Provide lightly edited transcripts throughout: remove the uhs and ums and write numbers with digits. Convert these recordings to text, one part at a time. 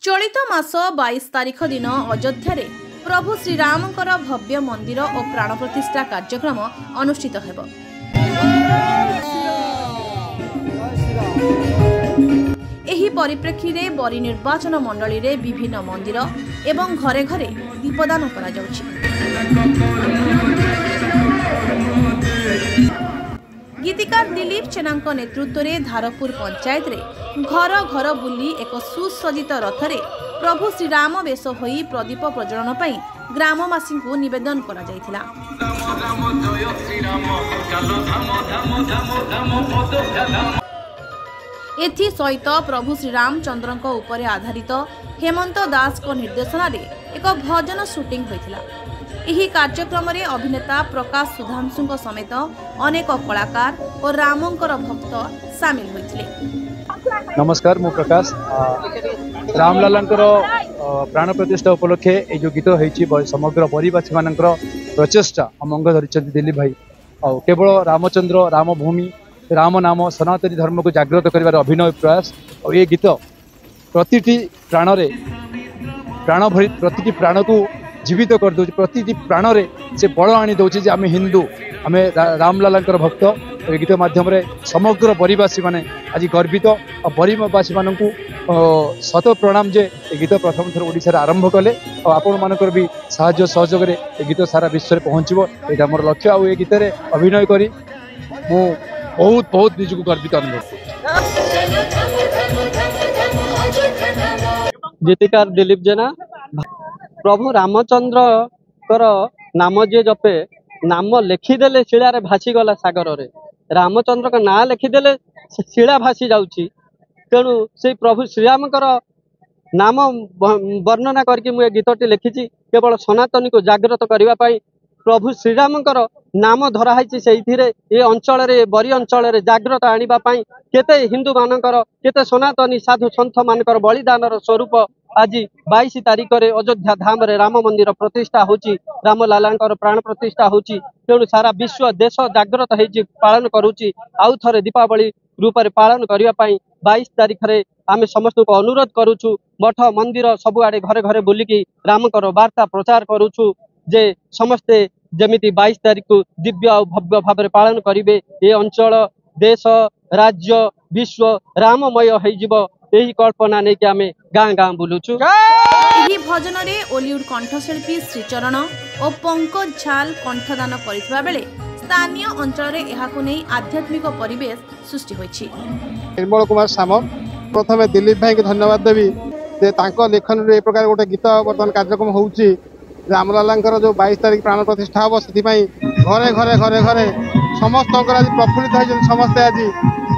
चलित मास 22 तारिख दिन अयोध्या रे प्रभु श्रीरामकर भव्य मंदिर और प्राण प्रतिष्ठा कार्यक्रम अनुष्ठित हेब। एही परिप्रेक्षी रे बरी निर्वाचन मंडली रे विभिन्न मंदिर एवं घरे घरे दीपदान करा जाउछि। गीतिकार दिलीप चेना नेतृत्व में धारपुर पंचायत रे घर घर बुली एक सुसज्जित रथ रे प्रभु श्रीराम वेश होई प्रदीप प्रज्वलन पई ग्रामवासी को निवेदन करा जायथिला। एथि सहित प्रभु श्रीरामचंद्र उपरे आधारित हेमंत दास को निर्देशन रे एक भजन शूटिंग होइथिला। एही कार्यक्रम रे अभिनेता प्रकाश सुधांशु समेत अनेक कलाकार और रामंकर भक्त सामिल होइथिले। नमस्कार, मु प्रकाश रामलालांकर प्राण प्रतिष्ठा उपलक्षे ए जो गीत होइछि समग्र बरीवासी मानकर प्रचेष्टा अमंग धरिचंती दिलीप भाई और केवल रामचंद्र रामभूमि राम नाम सनातनी धर्म को जागृत करिवार अभिनव प्रयास और ये गीत प्रतिटी प्राण रे प्राण भरी प्रतिटी प्राण को जीवित कर दौर प्रति प्राण रे से बड़ आनी दौर आम हिंदू आम रामलालांकर भक्त ए गीत माध्यम समग्र बरीवासी माने आज गर्वित और बरीवासी मान शत प्रणाम जे ए गीत प्रथम थर ओडिशा आरंभ कले और आपण मानकर भी साहाय्य सहयोग रे ए गीत सारा विश्व में पहुँचो यहाँ मोर लक्ष्य। आ गीत अभिनय करी मु बहुत बहुत निजक गर्वित अनुभव। गीतिकार दिलीप जेना प्रभु रामचंद्र कर नाम जे जपे नाम लिखिदेले शिला भासी गला सागर रे रामचंद्र का ना लिखिदेले शिला भासी जाउची। तेणु से प्रभु श्रीराम नाम वर्णना करके मुझे गीतटी लिखी केवल सनातनी को जागृत करने प्रभु श्रीराम नाम धराई से ये अंचल बरी अंचल जागृत आने केते हिंदू मानकर केते सनातनी साधु सन्थ मानकर बलिदान स्वरूप आज 22 तारिख रे अयोध्या धाम रे राम मंदिर प्रतिष्ठा होची रामलालांकर प्राण प्रतिष्ठा होची। तेणु सारा विश्व देश जागृत होई पालन करूची। आउ थरे दीपावली रूप में पालन करने 22 तारिख रे आमे समस्त को अनुरोध करूछु मठ मंदिर सबुआड़े घरे घरे बुलिकी रामकर वार्ता प्रचार करूछु जे समस्ते जमिति 22 तारिख को दिव्य और भव्य भाव पालन करिवे। ये अंचल देश राज्य विश्व राममय हो यही कल्पना नहीं कि आमे गाँ गाँ बुलुछु। एही भजन रे ओलिउड कंठशिल्पी श्रीचरण और पंकज झाल कंठदान करितबा बेले स्थानीय अंचल रे एहाकु नै आध्यात्मिक परिवेश सृष्टि होइछि। निर्मल कुमार सामल प्रथमे दिलीप भाई के धन्यवाद देवी जे तांको लेखन रे प्रकार गोटे गीत वर्तमान कार्यक्रम होउछि रामलालांकर जो 22 तारिख प्राण प्रतिष्ठा हो से घरे घरे घरे घरे समस्त आज प्रफुल्लित होइछन समस्ते आज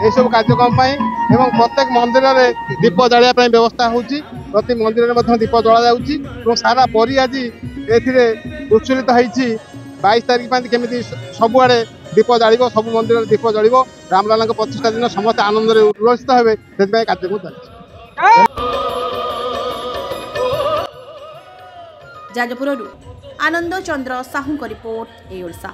ये सब कार्यक्रम एवं प्रत्येक मंदिर में दीप जलिया व्यवस्था होची प्रति मंदिर में दीप जला जाउची और सारा परी आज ए उत्सुलित होइछि 22 तारिख केमी सबुआड़े दीप जालिबो सब मंदिर में दीप जलिबो रामलाला प्रतिष्ठा दिन समस्त आनंद उल्लसित हेबे से कार्यक्रम चलछि। जाजपुरु आनंद चंद्र साहू रिपोर्ट ए ओडिशा।